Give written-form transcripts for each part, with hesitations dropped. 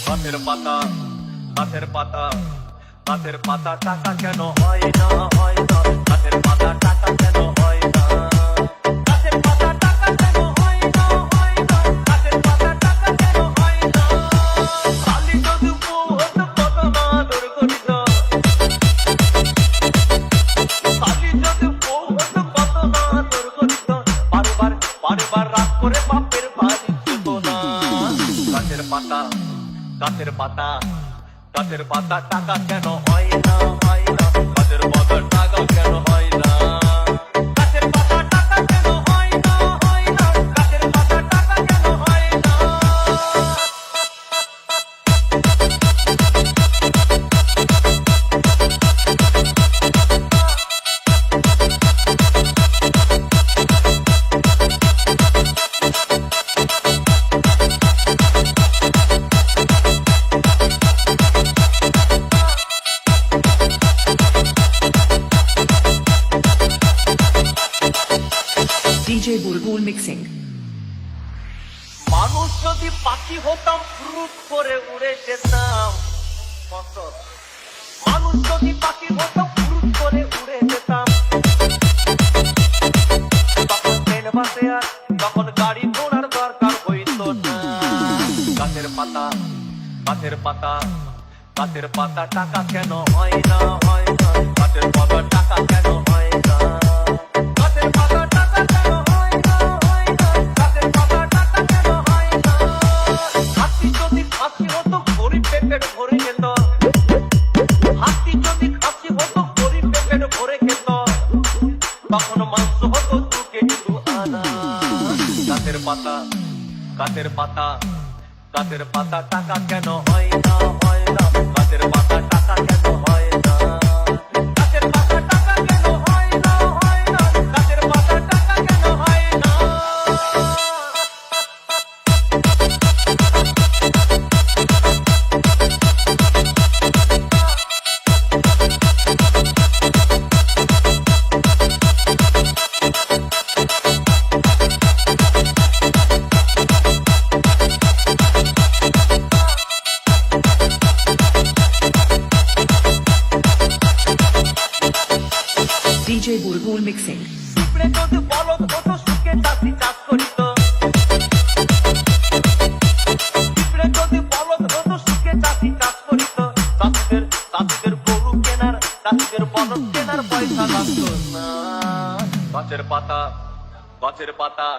গাছের পাতা গাছের পাতা গাছের পাতা টাকা কেন হয় না হয় না গাছের পাতা টাকা কেন হয় না গাছের পাতা টাকা কেন হয় না হয় না গাছের পাতা টাকা কেন হয় না খালি যদি বহুত কত না দুর্গঠিত খালি যদি বহুত কত না দুর্গঠিত বারবার বারবার রাগ করে বাপের বাড়ি যেত না গাছের পাতা গাছের পাতা গাছের পাতা টাকা কেন হয় না হয় না গাছের পাতা টাকা কেন হয় না গাছের পাতা টাকা কেন হয় না হয় না গাছের পাতা টাকা কেন হয় না DJ Bulbul Mixing. মানুষ যদি পাখি হতাম ফ্রুট করে উড়ে যেতাম কত মানুষ যদি পাখি হতাম ফ্রুট করে উড়ে যেতাম তখন ট্রেন বাসে আর তখন গাড়ি ঘোড়ার দরকার হইতো না গাছের পাতা গাছের পাতা গাছের পাতা টাকা কেন হয় না হয় না গাছের পাতা টাকা কেন হয় না গাছের পাতা টাকা কেন হয় না হয় না গাছের পাতা টাকা কেন হয় না হাতি যদি খাসি হতো গরিব পেটের ভরে যেত হাতি যদি খাসি হতো গরিব পেটের ভরে খেত তখন মাংস হতো 2 কেজি 2 আনা গাছের পাতা গাছের পাতা গাছের পাতা টাকা কেন হয় না হয় না গাছের পাতা টাকা কেন হয় না গাছের পাতা টাকা কেন হয় না হয় না গাছের পাতা টাকা কেন হয় না DJ Bulbul Mixing. পিঁপড়ে যদি বলদ হতো সুখে চাষি চাষ করিত পিঁপড়ে যদি বলদ হতো সুখে চাষি চাষ করিত চাষিদের গরু কেনার চাষিদের বলদ কেনার পয়সা লাগতো না গাছের পাতা গাছের পাতা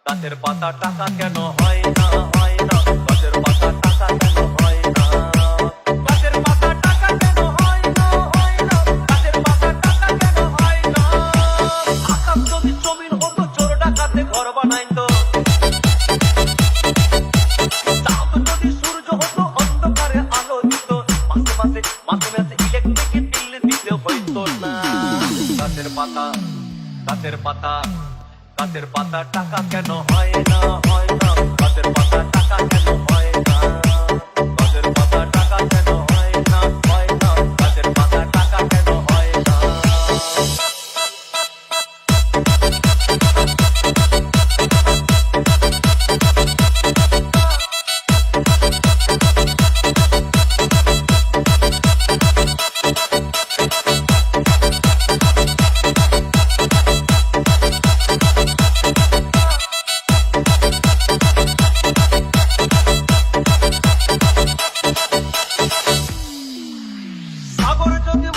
গাছের পাতা টাকা কেন হয় না হয় না গাছের পাতা টাকা কেন হয় না গাছের পাতা টাকা কেন হয় না হয় না গাছের পাতা টাকা কেন হয় না আকাশ যদি জমিন হতো চোর ডাকাতে ঘর বানাইতো চাঁদ যদি সূর্য হতো অন্ধকারে আলো দিত মাসে মাসে মাসে মাসে ইলেকট্রিক বিল দিতে হইতো না গাছের পাতা গাছের পাতা গাছের পাতা টাকা কেন হয় না হয় না গাছের পাতা টাকা কেন হয় না গাছের পাতা টাকা কেন হয় না হয় না গাছের পাতা টাকা কেন হয় না সাগর যদি